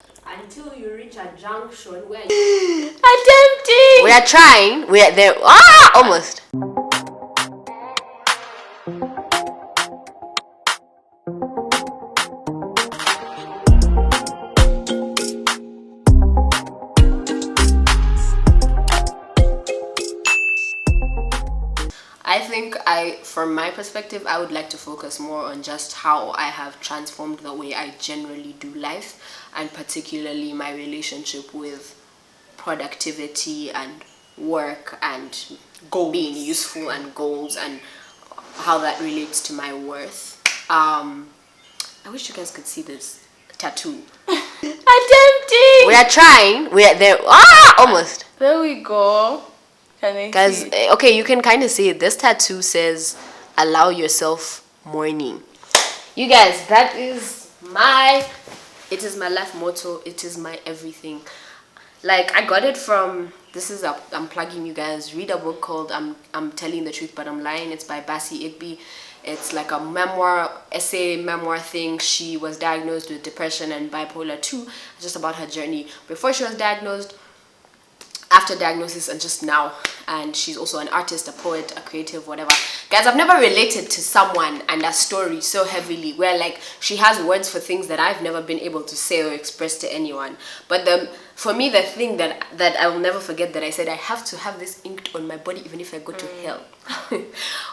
Until you reach a junction where Attempting. We are trying. We are there. Almost. I think from my perspective, I would like to focus more on just how I have transformed the way I generally do life, and particularly my relationship with productivity and work and Goals. being useful and goals and how that relates to my worth. I wish you guys could see this tattoo. Attempting. We are trying. We are there. Almost. There we go. Can I Guys, see? okay, you can kind of see it. This tattoo says, allow yourself mourning. You guys, that is it is my life motto. It is my everything. Like, I got it from, I'm plugging you guys. Read a book called I'm Telling the Truth But I'm Lying. It's by Bassie Igby. It's like a memoir thing. She was diagnosed with depression and bipolar 2, just about her journey before she was diagnosed, after diagnosis, and just now. And she's also an artist, a poet, a creative, whatever. Guys, I've never related to someone and a story so heavily where like she has words for things that I've never been able to say or express to anyone. But for me, the thing that I will never forget that I said I have to have this inked on my body even if I go to hell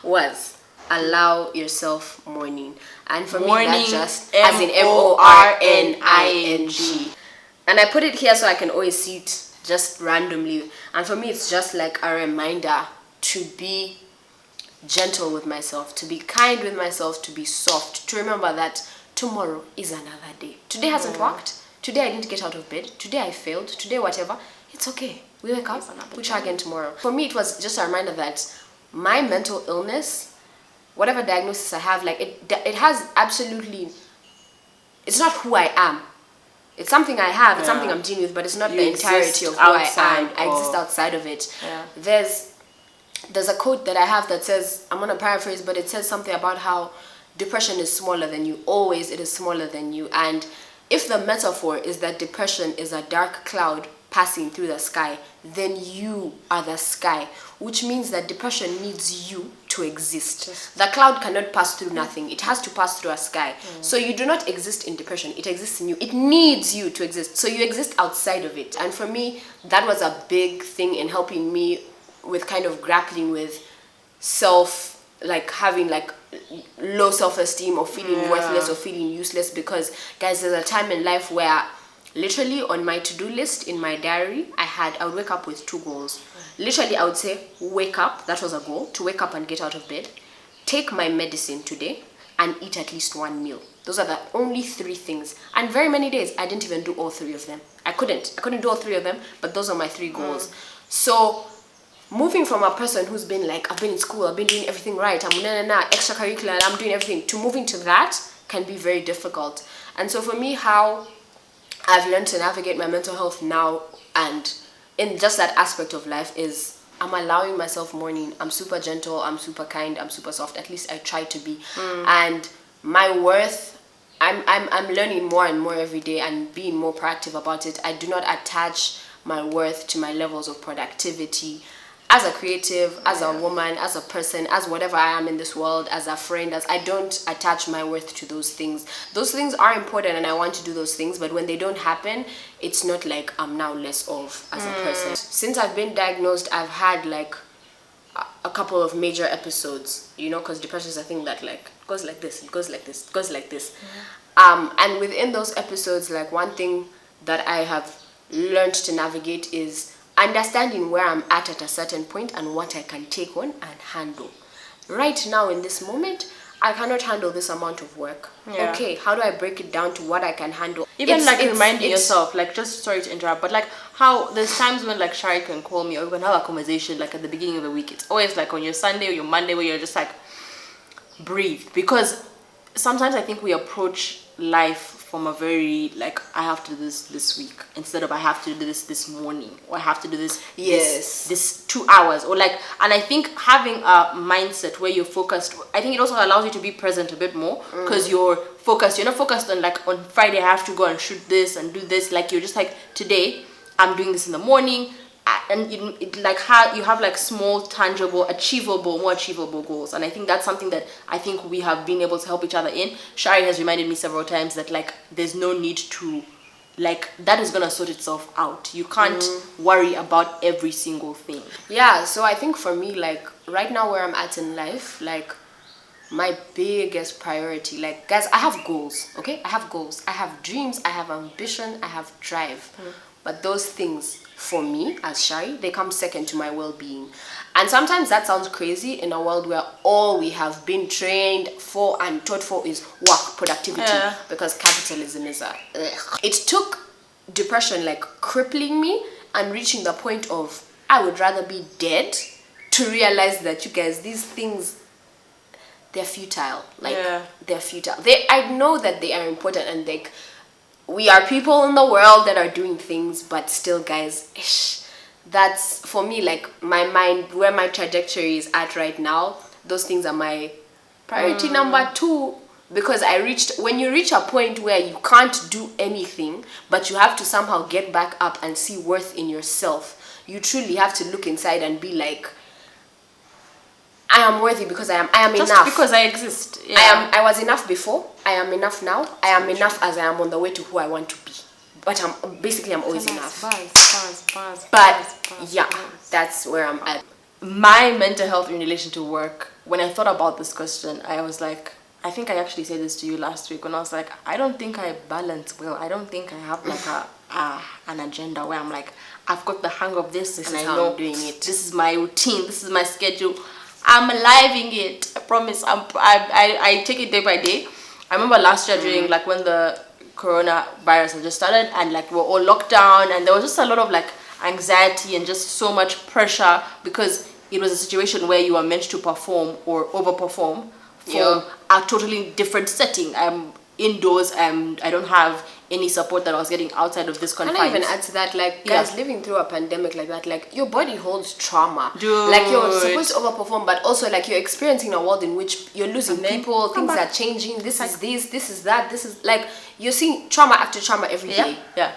was allow yourself mourning. And for Mourning, me, that just as in MORNING. And I put it here so I can always see it just randomly. And for me, it's just like a reminder to be gentle with myself, to be kind with myself, to be soft, to remember that tomorrow is another day. Today hasn't worked. Today I didn't get out of bed. Today I failed. Today whatever. It's okay. We wake up. We try again tomorrow. For me, it was just a reminder that my mental illness, whatever diagnosis I have, like it has absolutely, it's not who I am. It's something I have, it's something I'm dealing with, but it's not the entirety of who I am. I exist outside of it. Yeah. There's a quote that I have that says, I'm gonna paraphrase, but it says something about how depression is smaller than you. Always it is smaller than you. And if the metaphor is that depression is a dark cloud passing through the sky, then you are the sky, which means that depression needs you to exist. The cloud cannot pass through nothing. It has to pass through a sky. So you do not exist in depression. It exists in you. It needs you to exist. So you exist outside of it. And for me, that was a big thing in helping me with kind of grappling with having like low self-esteem or feeling worthless or feeling useless. Because guys, there's a time in life where literally on my to-do list in my diary, I would wake up with 2 goals. Literally, I would say, wake up, that was a goal, to wake up and get out of bed, take my medicine today, and eat at least 1 meal. Those are the only 3 things. And very many days, I didn't even do all 3 of them. I couldn't do all 3 of them, but those are my 3 goals. So, moving from a person who's been like, I've been in school, I've been doing everything right, I'm extracurricular, I'm doing everything, to moving to that can be very difficult. And so for me, how I've learned to navigate my mental health now and in just that aspect of life is I'm allowing myself mourning. I'm super gentle, I'm super kind, I'm super soft. At least I try to be. And my worth, I'm learning more and more every day and being more proactive about it. I do not attach my worth to my levels of productivity. As a creative, as a woman, as a person, as whatever I am in this world, as a friend, I don't attach my worth to those things. Those things are important and I want to do those things, but when they don't happen, it's not like I'm now less of as a person. Since I've been diagnosed, I've had like a couple of major episodes, because depression is a thing that like goes like this, it goes like this, it goes like this. And within those episodes, like one thing that I have learned to navigate is understanding where I'm at a certain point and what I can take on and handle. Right now in this moment, I cannot handle this amount of work. Okay, how do I break it down to what I can handle? Even reminding yourself, like, just sorry to interrupt, but like how there's times when like Shari can call me or we can have a conversation like at the beginning of the week. It's always like on your Sunday or your Monday where you're just like, breathe. Because sometimes I think we approach life from a very like I have to do this week instead of I have to do this morning or I have to do this this 2 hours or like. And I think having a mindset where you're focused, I think it also allows you to be present a bit more because you're focused. You're not focused on like on Friday I have to go and shoot this and do this. Like you're just like, today I'm doing this in the morning. And like how you have like small, tangible, more achievable goals. And I think that's something that I think we have been able to help each other in. Shari has reminded me several times that like there's no need to, like, that is gonna sort itself out. You can't worry about every single thing. Yeah, so I think for me, like right now where I'm at in life, like my biggest priority, like guys, I have goals, okay? I have goals, I have dreams, I have ambition, I have drive. But those things for me as Shari, they come second to my well-being. And sometimes that sounds crazy in a world where all we have been trained for and taught for is work, productivity, because capitalism is a it took depression like crippling me and reaching the point of I would rather be dead to realize that, you guys, these things, they're futile. Like they're futile. I know that they are important, and like we are people in the world that are doing things, but still, guys, that's for me, like my mind, where my trajectory is at right now, those things are my priority number 2. Because when you reach a point where you can't do anything, but you have to somehow get back up and see worth in yourself, you truly have to look inside and be like, I am worthy because I am Just enough. because I exist. Yeah. I was enough before. I am enough now. I am enough as I am on the way to who I want to be. But I'm always enough. But yeah, that's where I'm at. My mental health in relation to work, when I thought about this question, I was like, I think I actually said this to you last week when I was like, I don't think I balance well. I don't think I have like an agenda where I'm like, I've got the hang of this and I know I'm doing it. This is my routine. This is my schedule. I'm living it. I promise. I take it day by day. I remember last year during like when the coronavirus had just started and like we're all locked down, and there was just a lot of like anxiety and just so much pressure because it was a situation where you are meant to perform or overperform for a totally different setting. I'm indoors and I don't have any support that I was getting outside of this confines. Can I even add to that, like guys, living through a pandemic like that, like your body holds trauma. Dude. Like you're supposed to overperform, but also like you're experiencing a world in which you're losing people, things are changing, this is that, this is like you're seeing trauma after trauma every day. Yeah,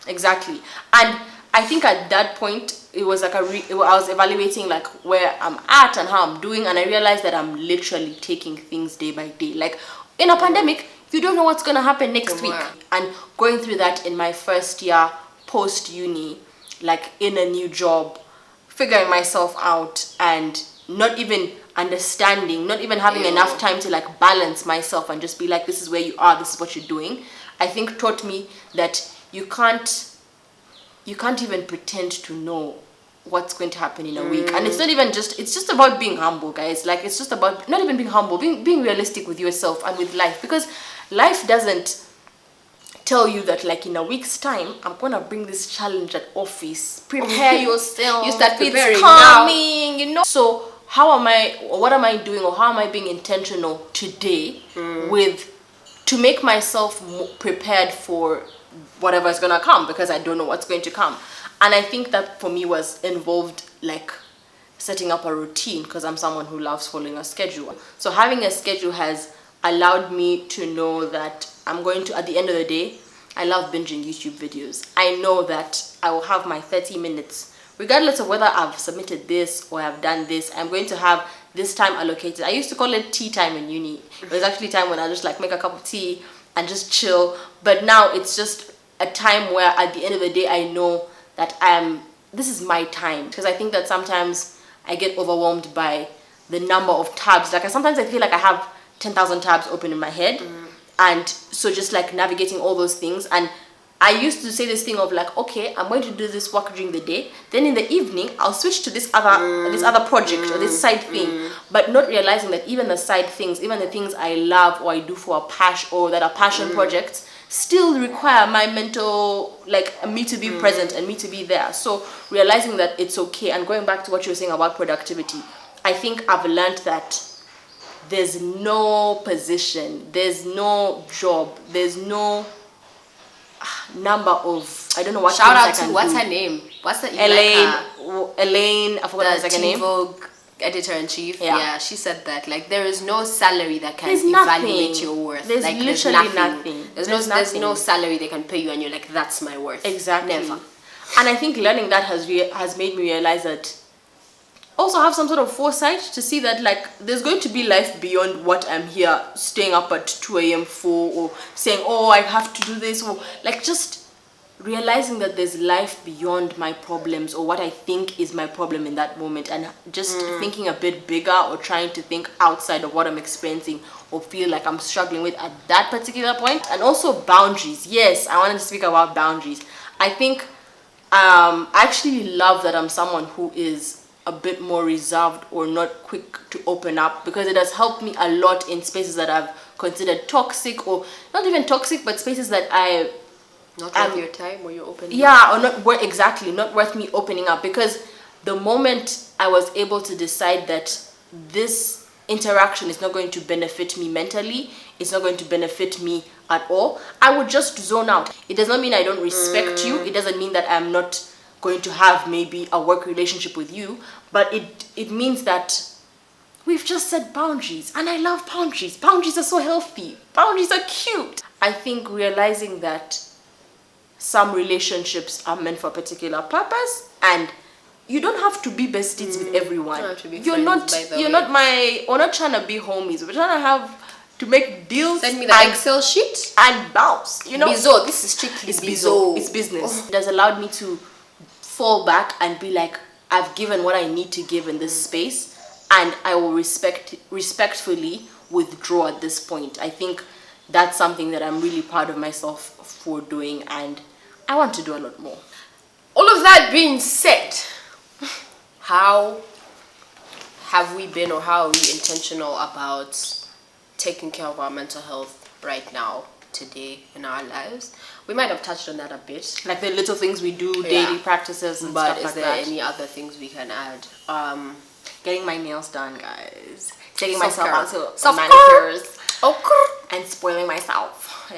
exactly. And I think at that point it was like I was evaluating like where I'm at and how I'm doing, and I realized that I'm literally taking things day by day. Like in a pandemic, you don't know what's going to happen next week. And going through that in my first year post-uni, like in a new job, figuring myself out and not even understanding, not even having enough time to like balance myself and just be like, this is where you are, this is what you're doing, I think taught me that you can't even pretend to know what's going to happen in a week. And it's not even just, it's just about being humble, guys. Like it's just about not even being humble, being realistic with yourself and with life, because life doesn't tell you that like in a week's time I'm gonna bring this challenge at office. Prepare yourself. You start preparing it's coming, you know. So what am I doing, or how am I being intentional today to make myself prepared for whatever is gonna come, because I don't know what's going to come. And I think that for me was involved like setting up a routine, because I'm someone who loves following a schedule. So having a schedule has allowed me to know that I'm going to, at the end of the day, I love binging YouTube videos. I know that I will have my 30 minutes, regardless of whether I've submitted this or I've done this. I'm going to have this time allocated. I used to call it tea time in uni. It was actually time when I just like make a cup of tea and just chill. But now it's just a time where at the end of the day, I know that this is my time. Because I think that sometimes I get overwhelmed by the number of tabs. Like sometimes I feel like I have 10,000 tabs open in my head. And so just like navigating all those things. And I used to say this thing of like, okay, I'm going to do this work during the day. Then in the evening, I'll switch to this other project or this side thing. But not realizing that even the side things, even the things I love or I do for a passion or that are passion projects, still require my mental, like me to be present and me to be there. So realizing that it's okay, and going back to what you were saying about productivity, I think I've learned that there's no position, there's no job, there's no number of, I don't know what shout out to what's her name, what's the Elaine, I forgot her second name. Vogue Editor-in-chief, Yeah. she said that, like, there is no salary that can There's evaluate nothing. your worth. There's like, literally nothing. There's no salary they can pay you and you're like, that's my worth. Exactly. Never. And I think learning that has made me realize that also have some sort of foresight to see that like there's going to be life beyond what I'm here staying up at 2 a.m. for, or saying, oh, I have to do this, or like just realizing that there's life beyond my problems or what I think is my problem in that moment, and just thinking a bit bigger or trying to think outside of what I'm experiencing or feel like I'm struggling with at that particular point. And also boundaries. Yes, I wanted to speak about boundaries. I think I actually love that I'm someone who is a bit more reserved or not quick to open up, because it has helped me a lot in spaces that I've considered toxic, or not even toxic, but spaces that I Not worth your time or your open. yeah, or not worth, exactly, not worth me opening up. Because the moment I was able to decide that this interaction is not going to benefit me mentally, it's not going to benefit me at all, I would just zone out. It does not mean I don't respect you. It doesn't mean that I'm not going to have maybe a work relationship with you, but it means that we've just set boundaries, and I love boundaries. Boundaries are so healthy. Boundaries are cute. I think realizing that some relationships are meant for a particular purpose, and you don't have to be besties with everyone. We're not trying to be homies. We're trying to have to make deals. Send me the Excel sheet and bounce. You know, Bizo. This is strictly Bizo. It's business. It has allowed me to fall back and be like, I've given what I need to give in this space, and I will respectfully withdraw at this point. I think that's something that I'm really proud of myself for doing, and I want to do a lot more. All of that being said, how have we been, or how are we intentional about taking care of our mental health right now, today, in our lives? We might have touched on that a bit, like the little things we do, daily practices and but stuff like that. But is there any other things we can add? Getting my nails done, guys. Taking myself out to manicures. And spoiling myself.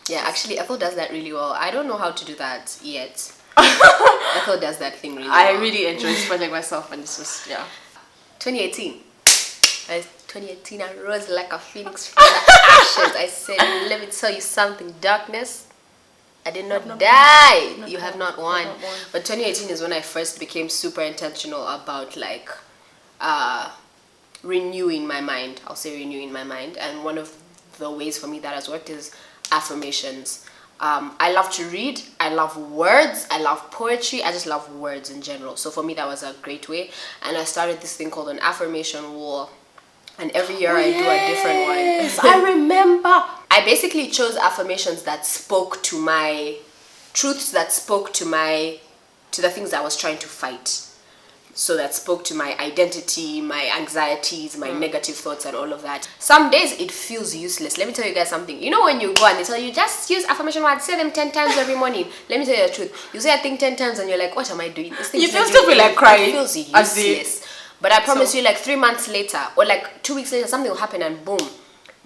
Yeah, actually Ethel does that really well. I don't know how to do that yet. Ethel does that thing really well. I really enjoy spoiling myself, and it's just 2018. 2018, I rose like a phoenix from the ashes. I said, let me tell you something, darkness, I did not die. You have not won. But 2018 is when I first became super intentional about like renewing my mind. I'll say renewing my mind. And one of the ways for me that has worked is affirmations. I love to read. I love words. I love poetry. I just love words in general. So for me, that was a great way. And I started this thing called an affirmation wall. And every year I do a different one. Yes, I remember. I basically chose affirmations that spoke to my truths, that spoke to the things I was trying to fight. So that spoke to my identity, my anxieties, my negative thoughts and all of that. Some days it feels useless. Let me tell you guys something. You know when you go and they tell you, just use affirmation words, say them 10 times every morning. Let me tell you the truth. You say a thing 10 times and you're like, what am I doing? This thing you still feel like crying. It feels useless. But I promise you, like 3 months later, or like 2 weeks later, something will happen and boom,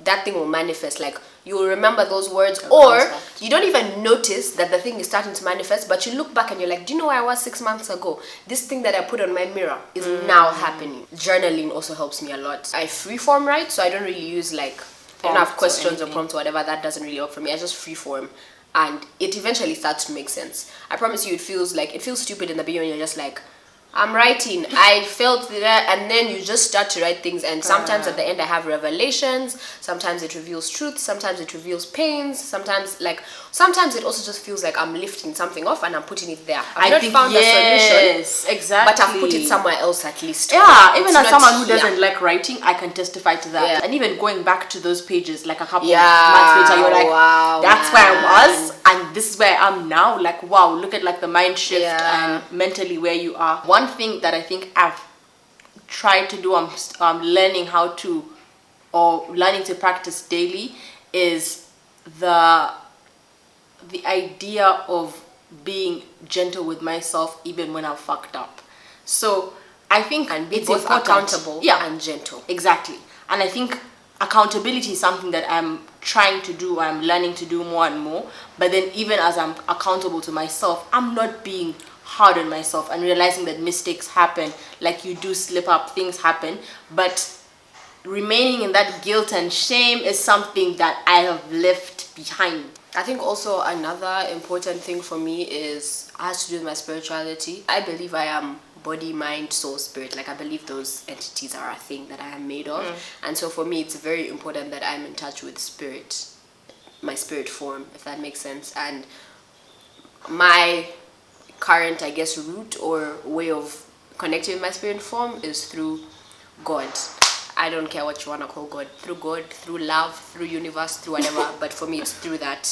that thing will manifest. Like you will remember those words, or you don't even notice that the thing is starting to manifest, but you look back and you're like, do you know where I was 6 months ago? This thing that I put on my mirror is now happening. Journaling also helps me a lot. I freeform write, so I don't really use like, I don't have questions or prompts or whatever. That doesn't really work for me. I just freeform, and it eventually starts to make sense. I promise you, it feels stupid in the beginning. You're just like, I'm writing, I felt that, and then you just start to write things, and sometimes at the end I have revelations, sometimes it reveals truth, sometimes it reveals pains, sometimes it also just feels like I'm lifting something off and I'm putting it there. I've not found a solution, exactly, but I've put it somewhere else at least. Yeah, even as someone who doesn't like writing, I can testify to that. And even going back to those pages like a couple of months later, you're like, wow, that's where I was, and this is where I am now. Like, wow, look at like the mind shift and mentally where you are. One thing that I think I've tried to do, I'm learning how to, or learning to practice daily, is the idea of being gentle with myself even when I'm fucked up. So I think it's both accountable and gentle. Exactly. And I think accountability is something that I'm trying to do, I'm learning to do more and more. But then even as I'm accountable to myself, I'm not being hard on myself and realizing that mistakes happen, like you do slip up, things happen, but remaining in that guilt and shame is something that I have left behind. I think also another important thing for me has to do with my spirituality. I believe I am body, mind, soul, spirit. Like I believe those entities are a thing that I am made of. And so for me, it's very important that I'm in touch with spirit, my spirit form, if that makes sense. And my current, I guess, route or way of connecting with my spirit form is through God. I don't care what you want to call God. Through God, through love, through universe, through whatever. But for me, it's through that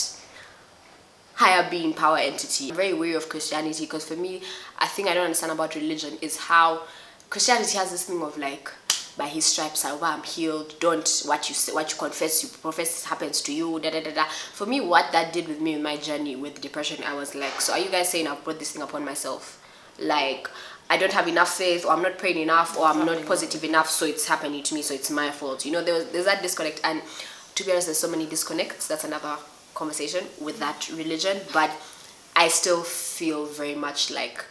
higher being, power entity. I'm very wary of Christianity because for me, a thing I don't understand about religion is how Christianity has this thing of like, by his stripes I'm healed. Don't what you confess, you profess happens to you. Da da da da. For me, what that did with me in my journey with depression, I was like, so are you guys saying I've brought this thing upon myself? Like I don't have enough faith, or I'm not praying enough, or I'm not positive enough, so it's happening to me, so it's my fault. You know, there's that disconnect, and to be honest, there's so many disconnects. That's another conversation with that religion, but I still feel very much like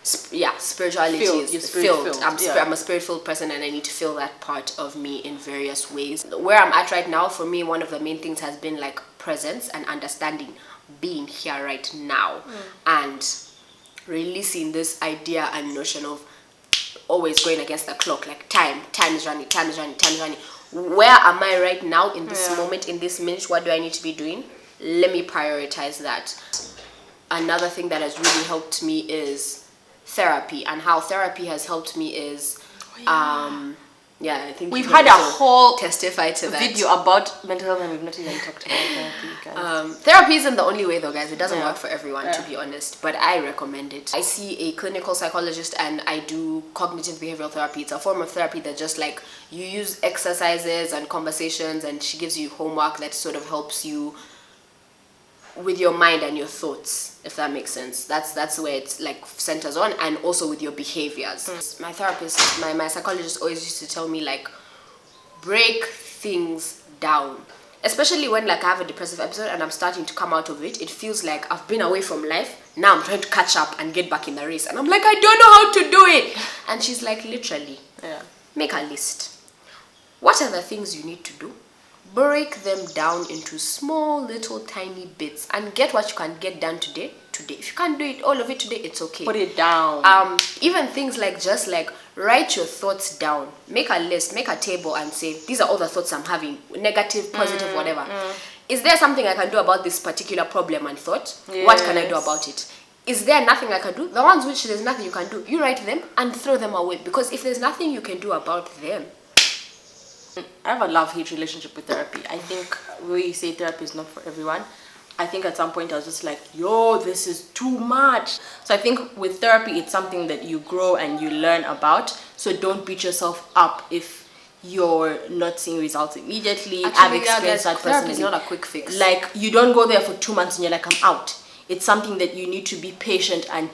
spirituality is filled. I'm a spirit-filled person, and I need to feel that part of me in various ways. Where I'm at right now, for me, one of the main things has been like presence and understanding, being here right now, and releasing this idea and notion of always going against the clock, like time is running. Where am I right now in this moment, in this minute? What do I need to be doing? Let me prioritize that. Another thing that has really helped me is therapy, and how therapy has helped me is I think we've had a whole testify to that video about mental health, and we've not even talked about therapy, guys. Therapy isn't the only way though, guys. It doesn't work for everyone, to be honest, but I recommend it. I see a clinical psychologist and I do cognitive behavioral therapy. It's a form of therapy that just like you use exercises and conversations, and she gives you homework that sort of helps you with your mind and your thoughts, if that makes sense. That's where it's like centers on, and also with your behaviors. My therapist, my psychologist always used to tell me like, break things down, especially when like I have a depressive episode and I'm starting to come out of it. It feels like I've been away from life, now I'm trying to catch up and get back in the race, and I'm like, I don't know how to do it. And she's like, literally, make a list. What are the things you need to do? Break them down into small little tiny bits and get what you can get done today. If you can't do it all of it today, it's okay. Put it down. Even things like just like write your thoughts down, make a list, make a table, and say these are all the thoughts I'm having, negative, positive, whatever. Is there something I can do about this particular problem and thought? What can I do about it? Is there nothing I can do? The ones which there's nothing you can do, you write them and throw them away, because if there's nothing you can do about them. I have a love-hate relationship with therapy. I think we say therapy is not for everyone. I think at some point I was just like, yo, this is too much. So I think with therapy, it's something that you grow and you learn about. So don't beat yourself up if you're not seeing results immediately. I've experienced that personally. Therapy is not a quick fix. Like, you don't go there for 2 months and you're like, I'm out. It's something that you need to be patient and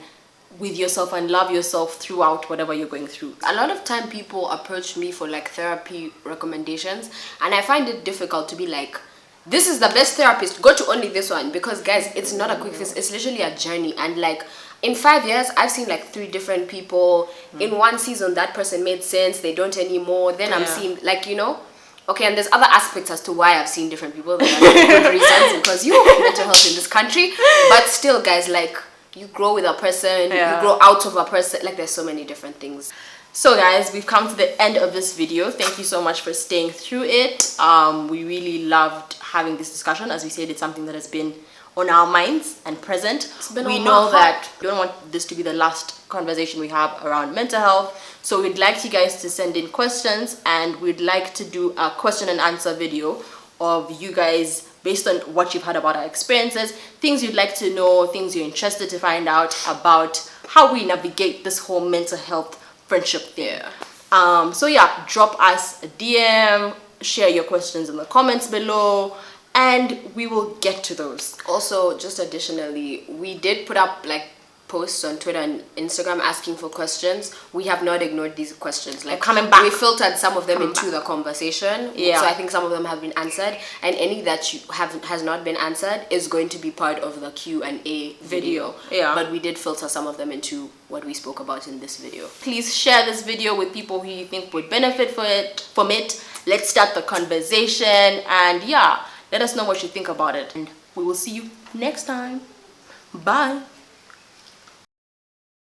with yourself and love yourself throughout whatever you're going through. A lot of time people approach me for like therapy recommendations, and I find it difficult to be like, this is the best therapist, go to only this one, because guys, it's not a quick fix. It's literally a journey, and like in 5 years I've seen like 3 different people. In one season that person made sense, they don't anymore. Then I'm seeing like, you know, okay, and there's other aspects as to why I've seen different people. There are good reasons, because you have mental health in this country, but still guys, like, you grow with a person, you grow out of a person, like there's so many different things. So guys, we've come to the end of this video. Thank you so much for staying through it. We really loved having this discussion. As we said, it's something that has been on our minds and present. We know that we don't want this to be the last conversation we have around mental health. So we'd like you guys to send in questions, and we'd like to do a question and answer video of you guys based on what you've heard about our experiences, things you'd like to know, things you're interested to find out about how we navigate this whole mental health friendship thing. So yeah, drop us a DM, share your questions in the comments below, and we will get to those. Also, just additionally, we did put up like posts on Twitter and Instagram asking for questions. We have not ignored these questions. Like, coming back. we filtered some of them into the conversation. Yeah. So I think some of them have been answered, and any that you has not been answered is going to be part of the Q&A video. Yeah. But we did filter some of them into what we spoke about in this video. Please share this video with people who you think would benefit from it. Let's start the conversation, and yeah, let us know what you think about it. And we will see you next time. Bye.